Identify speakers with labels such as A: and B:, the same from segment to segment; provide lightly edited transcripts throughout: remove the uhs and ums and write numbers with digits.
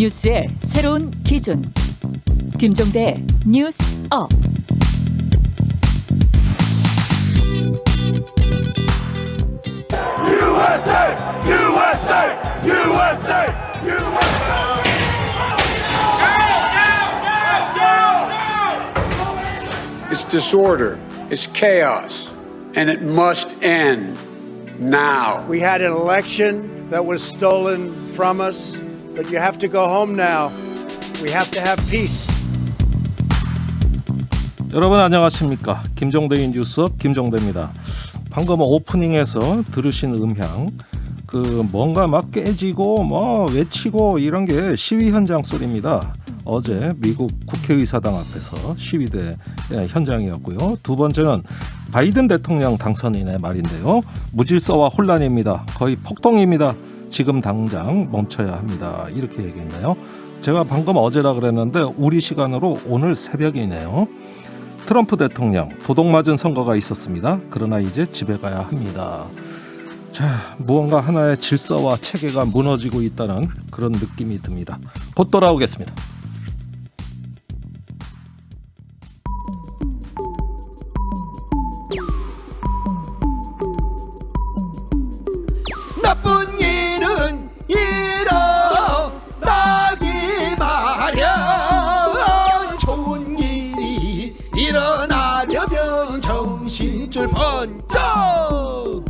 A: 뉴스의 새로운 기준. 김종대 뉴스업.
B: USA! USA! USA!
C: It's disorder, it's chaos, and it must end now.
D: We had an election that was stolen from us, but you have to go home now. We have to have peace.
E: 여러분 안녕하십니까? 김종대의 뉴스업 김종대입니다. 방금 오프닝에서 들으신 음향, 뭔가 막 깨지고 외치고 이런 게 시위 현장 소리입니다. 어제 미국 국회의사당 앞에서 시위대 현장이었고요. 두 번째는 바이든 대통령 당선인의 말인데요. 무질서와 혼란입니다. 거의 폭동입니다. 지금 당장 멈춰야 합니다. 이렇게 얘기했네요. 제가 방금 어제라 그랬는데 우리 시간으로 오늘 새벽이네요. 트럼프 대통령 도둑맞은 선거가 있었습니다. 그러나 이제 집에 가야 합니다. 자, 무언가 하나의 질서와 체계가 무너지고 있다는 그런 느낌이 듭니다. 곧 돌아오겠습니다.
F: 나쁜 일은 일어나기 마련. 좋은 일이 일어나려면 정신줄 번쩍.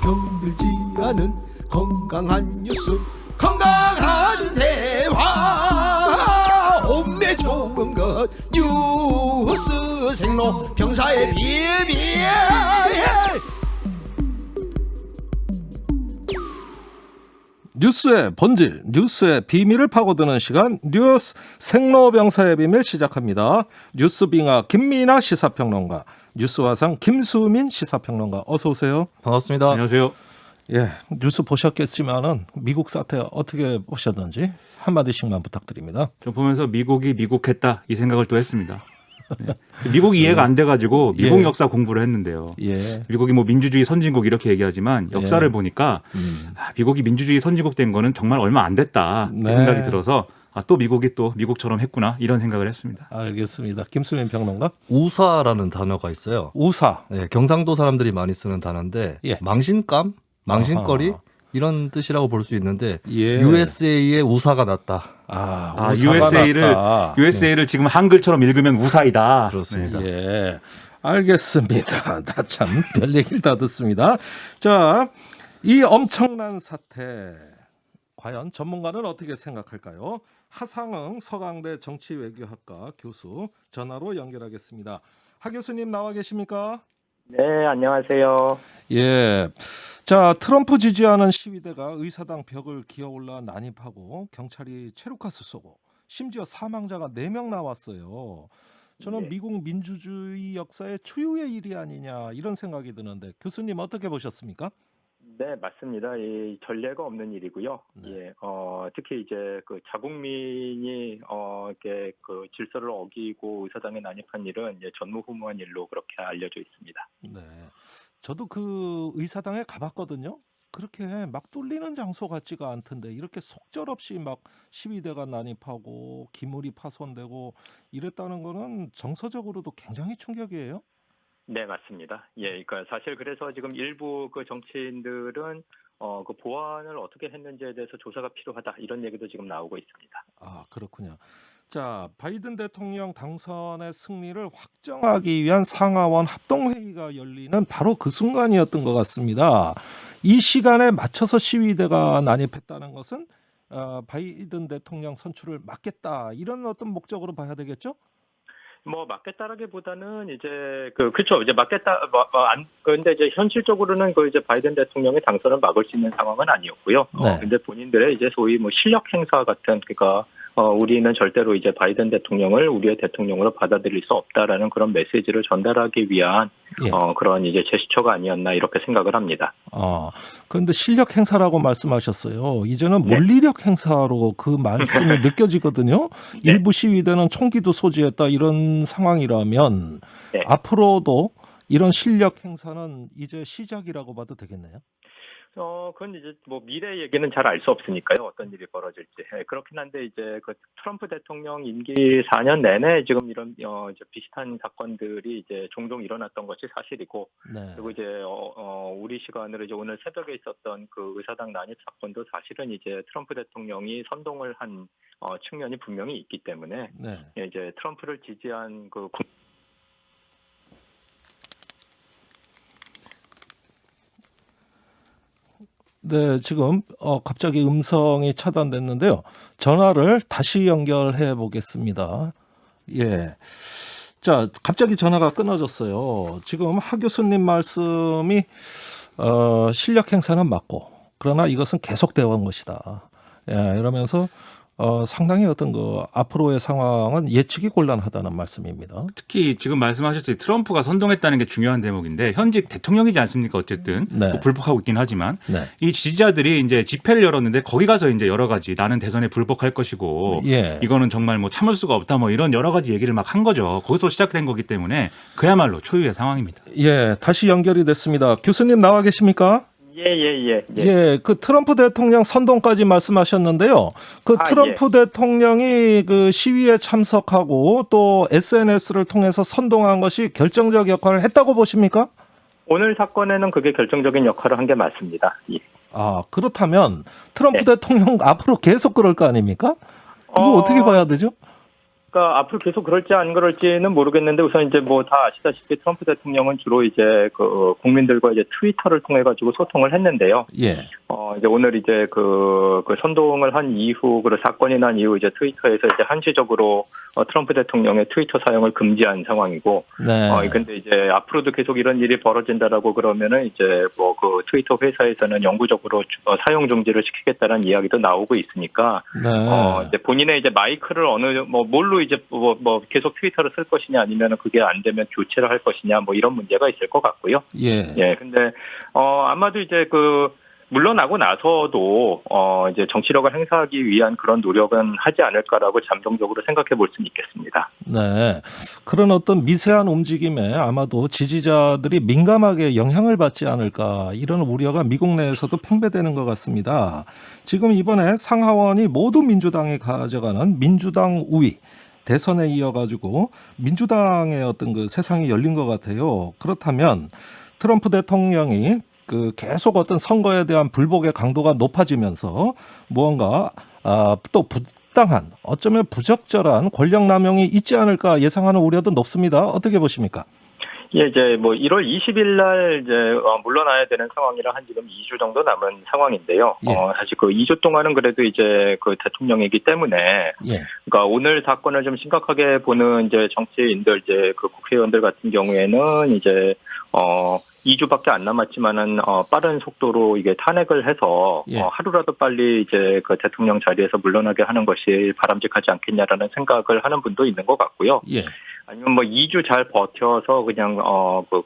F: 병들지 않은 건강한 뉴스, 건강한 대화. 몸에 좋은 것 뉴스 생로 병사의 비밀.
E: 뉴스의 본질, 뉴스의 비밀을 파고드는 시간, 뉴스 생로병사의 비밀 시작합니다. 뉴스빙하 김민아 시사평론가, 뉴스화상 김수민 시사평론가, 어서 오세요.
G: 반갑습니다.
H: 안녕하세요.
E: 예, 뉴스 보셨겠지만은 미국 사태 어떻게 보셨는지 한마디씩만 부탁드립니다.
H: 저 보면서 미국이 미국했다 이 생각을 또 했습니다. 네. 미국이 이해가 안 돼가지고 미국 역사 공부를 했는데요. 미국이 민주주의 선진국 이렇게 얘기하지만 역사를 보니까 미국이 민주주의 선진국 된 거는 정말 얼마 안 됐다 이 생각이 들어서 또 미국이 또 미국처럼 했구나 이런 생각을 했습니다.
E: 알겠습니다. 김수민 평론가.
G: 우사라는 단어가 있어요.
E: 우사.
G: 네, 경상도 사람들이 많이 쓰는 단어인데 망신감, 망신거리 이런 뜻이라고 볼 수 있는데 USA의 우사가 났다.
H: USA를 지금 한글처럼 읽으면 우사이다.
G: 그렇습니다.
H: 네.
E: 예, 알겠습니다. 나 참 별 얘기를 다 듣습니다. 자, 이 엄청난 사태 과연 전문가는 어떻게 생각할까요? 하상흥 서강대 정치외교학과 교수 전화로 연결하겠습니다. 하 교수님 나와 계십니까?
I: 네, 안녕하세요.
E: 예. 자, 트럼프 지지하는 시위대가 의사당 벽을 기어올라 난입하고 경찰이 체류가스 쏘고 심지어 사망자가 4명 나왔어요. 저는 미국 민주주의 역사의 초유의 일이 아니냐 이런 생각이 드는데 교수님 어떻게 보셨습니까?
I: 네, 맞습니다. 이 전례가 없는 일이고요. 예, 특히 이제 자국민이 이렇게 질서를 어기고 의사당에 난입한 일은 이제 전무후무한 일로 그렇게 알려져 있습니다.
E: 네, 저도 그 의사당에 가봤거든요. 그렇게 막 뚫리는 장소 같지가 않던데 이렇게 속절없이 막 시위대가 난입하고 기물이 파손되고 이랬다는 거는 정서적으로도 굉장히 충격이에요.
I: 네, 맞습니다. 예, 그러니까 사실 그래서 지금 일부 정치인들은 보안을 어떻게 했는지에 대해서 조사가 필요하다 이런 얘기도 지금 나오고 있습니다.
E: 아, 그렇군요. 자, 바이든 대통령 당선의 승리를 확정하기 위한 상하원 합동회의가 열리는 바로 그 순간이었던 것 같습니다. 이 시간에 맞춰서 시위대가 난입했다는 것은 바이든 대통령 선출을 막겠다 이런 어떤 목적으로 봐야 되겠죠?
I: 막겠다라기보다는 이제 그렇죠. 이제 막겠다 그런데 이제 현실적으로는 이제 바이든 대통령의 당선을 막을 수 있는 상황은 아니었고요. 근데 본인들의 이제 소위 실력 행사 같은 그러니까 우리는 절대로 이제 바이든 대통령을 우리의 대통령으로 받아들일 수 없다라는 그런 메시지를 전달하기 위한 그런 이제 제스처가 아니었나 이렇게 생각을 합니다.
E: 그런데 실력 행사라고 말씀하셨어요. 이제는 물리력 행사로 그 말씀이 느껴지거든요. 일부 시위대는 총기도 소지했다 이런 상황이라면 앞으로도 이런 실력 행사는 이제 시작이라고 봐도 되겠네요.
I: 그건 이제 뭐 미래 얘기는 잘 알 수 없으니까요. 어떤 일이 벌어질지. 그렇긴 한데 이제 그 트럼프 대통령 임기 4년 내내 지금 이런 이제 비슷한 사건들이 이제 종종 일어났던 것이 사실이고,
E: 네.
I: 그리고 이제 우리 시간으로 이제 오늘 새벽에 있었던 그 의사당 난입 사건도 사실은 이제 트럼프 대통령이 선동을 한 측면이 분명히 있기 때문에
E: 네.
I: 이제 트럼프를 지지한 그
E: 네, 지금 갑자기 음성이 차단됐는데요. 전화를 다시 연결해 보겠습니다. 예. 자, 갑자기 전화가 끊어졌어요. 지금 하 교수님 말씀이 실력 행사는 맞고, 그러나 이것은 계속되어 온 것이다. 예, 이러면서 상당히 어떤 앞으로의 상황은 예측이 곤란하다는 말씀입니다.
H: 특히 지금 말씀하셨듯이 트럼프가 선동했다는 게 중요한 대목인데, 현직 대통령이지 않습니까? 어쨌든
E: 네.
H: 뭐 불복하고 있긴 하지만
E: 네.
H: 이 지지자들이 이제 집회를 열었는데 거기 가서 이제 여러 가지 나는 대선에 불복할 것이고
E: 예.
H: 이거는 정말 뭐 참을 수가 없다 뭐 이런 여러 가지 얘기를 막 한 거죠. 거기서 시작된 거기 때문에 그야말로 초유의 상황입니다.
E: 예, 다시 연결이 됐습니다. 교수님 나와 계십니까?
I: 예.
E: 그 트럼프 대통령 선동까지 말씀하셨는데요. 그 트럼프 대통령이 그 시위에 참석하고 또 SNS를 통해서 선동한 것이 결정적 역할을 했다고 보십니까?
I: 오늘 사건에는 그게 결정적인 역할을 한 게 맞습니다. 예.
E: 아, 그렇다면 트럼프 대통령 앞으로 계속 그럴 거 아닙니까? 이거 어떻게 봐야 되죠?
I: 그러니까 앞으로 계속 그럴지 안 그럴지는 모르겠는데, 우선 이제 뭐 다 아시다시피 트럼프 대통령은 주로 이제 그 국민들과 이제 트위터를 통해 가지고 소통을 했는데요.
E: 예.
I: 이제 오늘 이제 그 선동을 한 이후, 그 사건이 난 이후 이제 트위터에서 이제 한시적으로 트럼프 대통령의 트위터 사용을 금지한 상황이고,
E: 네.
I: 근데 이제 앞으로도 계속 이런 일이 벌어진다라고 그러면은 이제 뭐 그 트위터 회사에서는 영구적으로 사용 중지를 시키겠다는 이야기도 나오고 있으니까,
E: 네.
I: 이제 본인의 이제 마이크를 뭘로 이제 뭐 계속 트위터를 쓸 것이냐, 아니면은 그게 안 되면 교체를 할 것이냐, 뭐 이런 문제가 있을 것 같고요.
E: 예.
I: 근데 아마도 이제 물러나고 나서도 이제 정치력을 행사하기 위한 그런 노력은 하지 않을까라고 잠정적으로 생각해 볼 수는 있겠습니다.
E: 네. 그런 어떤 미세한 움직임에 아마도 지지자들이 민감하게 영향을 받지 않을까, 이런 우려가 미국 내에서도 팽배되는 것 같습니다. 지금 이번에 상하원이 모두 민주당이 가져가는 민주당 우위 대선에 이어가지고 민주당의 어떤 그 세상이 열린 것 같아요. 그렇다면 트럼프 대통령이 계속 어떤 선거에 대한 불복의 강도가 높아지면서 무언가 또 부당한, 어쩌면 부적절한 권력 남용이 있지 않을까 예상하는 우려도 높습니다. 어떻게 보십니까?
I: 예, 이제 뭐 1월 20일 날 이제 물러나야 되는 상황이라 한 지금 2주 정도 남은 상황인데요. 사실 그 2주 동안은 그래도 이제 그 대통령이기 때문에, 그러니까 오늘 사건을 좀 심각하게 보는 이제 정치인들, 이제 그 국회의원들 같은 경우에는 이제 2주밖에 안 남았지만은 빠른 속도로 이게 탄핵을 해서 하루라도 빨리 이제 그 대통령 자리에서 물러나게 하는 것이 바람직하지 않겠냐라는 생각을 하는 분도 있는 것 같고요. 아니면 뭐 2주 잘 버텨서 그냥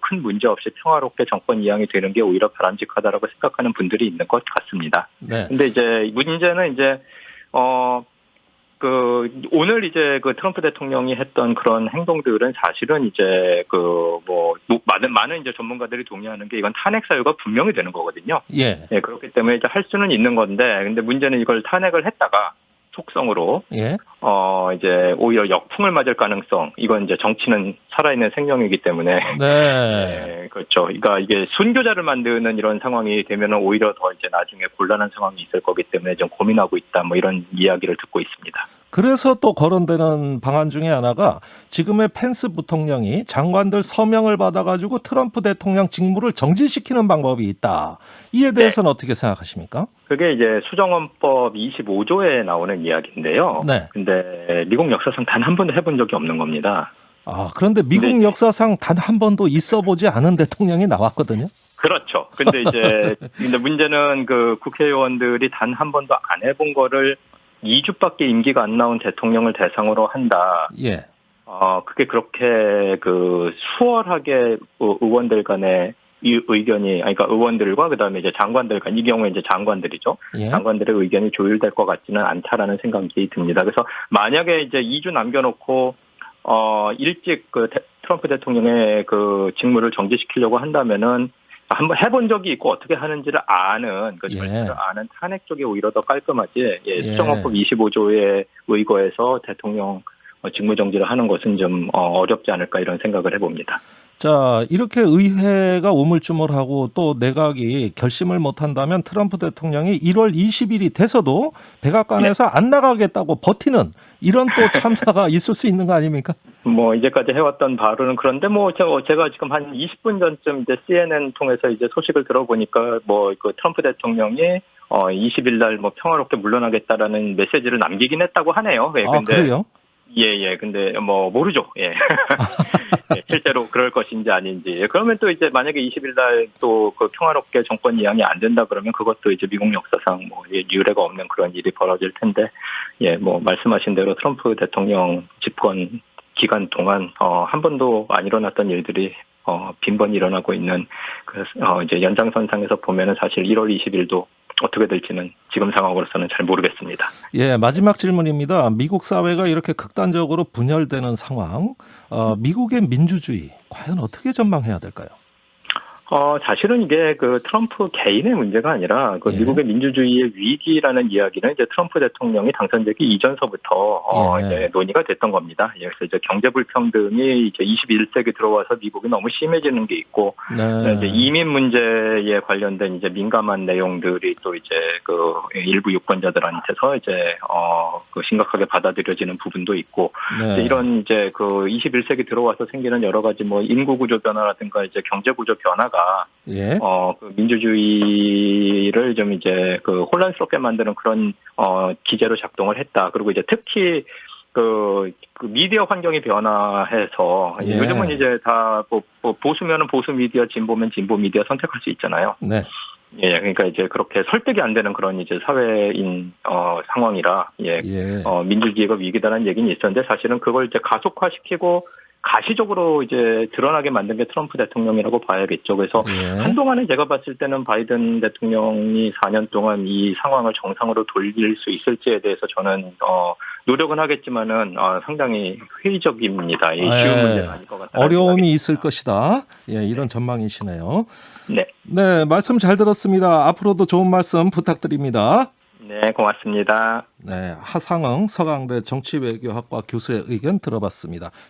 I: 큰 문제 없이 평화롭게 정권 이양이 되는 게 오히려 바람직하다라고 생각하는 분들이 있는 것 같습니다. 근데 이제 문제는 이제 오늘 이제 그 트럼프 대통령이 했던 그런 행동들은 사실은 이제 많은 이제 전문가들이 동의하는 게 이건 탄핵 사유가 분명히 되는 거거든요. 그렇기 때문에 이제 할 수는 있는 건데, 근데 문제는 이걸 탄핵을 했다가 속성으로 이제 오히려 역풍을 맞을 가능성, 이건 이제 정치는 살아있는 생명이기 때문에 그렇죠. 그러니까 이게 순교자를 만드는 이런 상황이 되면 오히려 더 이제 나중에 곤란한 상황이 있을 거기 때문에 좀 고민하고 있다, 뭐 이런 이야기를 듣고 있습니다.
E: 그래서 또 거론되는 방안 중에 하나가 지금의 펜스 부통령이 장관들 서명을 받아가지고 트럼프 대통령 직무를 정지시키는 방법이 있다. 이에 대해서는 어떻게 생각하십니까?
I: 그게 이제 수정헌법 25조에 나오는 이야기인데요. 근데 미국 역사상 단 한 번도 해본 적이 없는 겁니다.
E: 그런데 미국 역사상 단 한 번도 있어보지 않은 대통령이 나왔거든요.
I: 그렇죠. 근데 문제는 그 국회의원들이 단 한 번도 안 해본 거를 2주밖에 임기가 안 나온 대통령을 대상으로 한다. 그게 그렇게 수월하게 의원들 간의 이 의견이, 그러니까 의원들과 그다음에 이제 장관들 간, 이 경우에 이제 장관들이죠. 장관들의 의견이 조율될 것 같지는 않다라는 생각이 듭니다. 그래서 만약에 이제 2주 남겨놓고 일찍 트럼프 대통령의 그 직무를 정지시키려고 한다면은 한번 해본 적이 있고 어떻게 하는지를 아는 그
E: 예.
I: 절차를 아는 탄핵 쪽이 오히려 더 깔끔하지.
E: 예.
I: 수정헌법 25조에 의거해서 대통령 직무정지를 하는 것은 좀 어렵지 않을까 이런 생각을 해봅니다.
E: 자, 이렇게 의회가 우물쭈물하고 또 내각이 결심을 못한다면 트럼프 대통령이 1월 20일이 돼서도 백악관에서 안 나가겠다고 버티는 이런 또 참사가 있을 수 있는 거 아닙니까?
I: 뭐 이제까지 해왔던 바로는 그런데 뭐 제가 지금 한 20분 전쯤 이제 CNN 통해서 이제 소식을 들어보니까 뭐 그 트럼프 대통령이 20일 날 뭐 평화롭게 물러나겠다라는 메시지를 남기긴 했다고 하네요. 예,
E: 아, 그래요?
I: 예. 근데 뭐 모르죠. 예. 예, 실제로 그럴 것인지 아닌지. 그러면 또 이제 만약에 20일 날 또 그 평화롭게 정권 이양이 안 된다 그러면 그것도 이제 미국 역사상 뭐 유례가 없는 그런 일이 벌어질 텐데, 예, 뭐 말씀하신 대로 트럼프 대통령 집권 기간 동안 한 번도 안 일어났던 일들이 빈번히 일어나고 있는 그래서 이제 연장선상에서 보면은 사실 1월 20일도 어떻게 될지는 지금 상황으로서는 잘 모르겠습니다.
E: 예, 마지막 질문입니다. 미국 사회가 이렇게 극단적으로 분열되는 상황, 미국의 민주주의 과연 어떻게 전망해야 될까요?
I: 사실은 이게 그 트럼프 개인의 문제가 아니라 그
E: 예.
I: 미국의 민주주의의 위기라는 이야기는 이제 트럼프 대통령이 당선되기 이전서부터
E: 예.
I: 이제 논의가 됐던 겁니다. 그래서 이제 경제 불평등이 이제 21세기 들어와서 미국이 너무 심해지는 게 있고,
E: 네.
I: 이제 이민 문제에 관련된 이제 민감한 내용들이 또 이제 그 일부 유권자들한테서 이제 그 심각하게 받아들여지는 부분도 있고,
E: 네.
I: 이제 이런 이제 그 21세기 들어와서 생기는 여러 가지 뭐 인구 구조 변화라든가 이제 경제 구조 변화가
E: 예.
I: 그 민주주의를 좀 이제 그 혼란스럽게 만드는 그런 기제로 작동을 했다. 그리고 이제 특히 그 미디어 환경이 변화해서
E: 예.
I: 요즘은 이제 다 보수면은 보수 미디어, 진보면 진보 미디어 선택할 수 있잖아요.
E: 네.
I: 예, 그러니까 이제 그렇게 설득이 안 되는 그런 이제 사회인 상황이라
E: 예.
I: 민주주의가 위기다라는 얘기는 있었는데 사실은 그걸 이제 가속화시키고 가시적으로 이제 드러나게 만든 게 트럼프 대통령이라고 봐야겠죠. 그래서
E: 예.
I: 한동안은 제가 봤을 때는 바이든 대통령이 4년 동안 이 상황을 정상으로 돌릴 수 있을지에 대해서 저는 노력은 하겠지만은 상당히 회의적입니다. 이 쉬운 문제는 아닐 것 같아요.
E: 어려움이 있을 것이다. 예, 이런 전망이시네요.
I: 네.
E: 네, 말씀 잘 들었습니다. 앞으로도 좋은 말씀 부탁드립니다.
I: 네, 고맙습니다.
E: 네, 하상흥 서강대 정치외교학과 교수의 의견 들어봤습니다.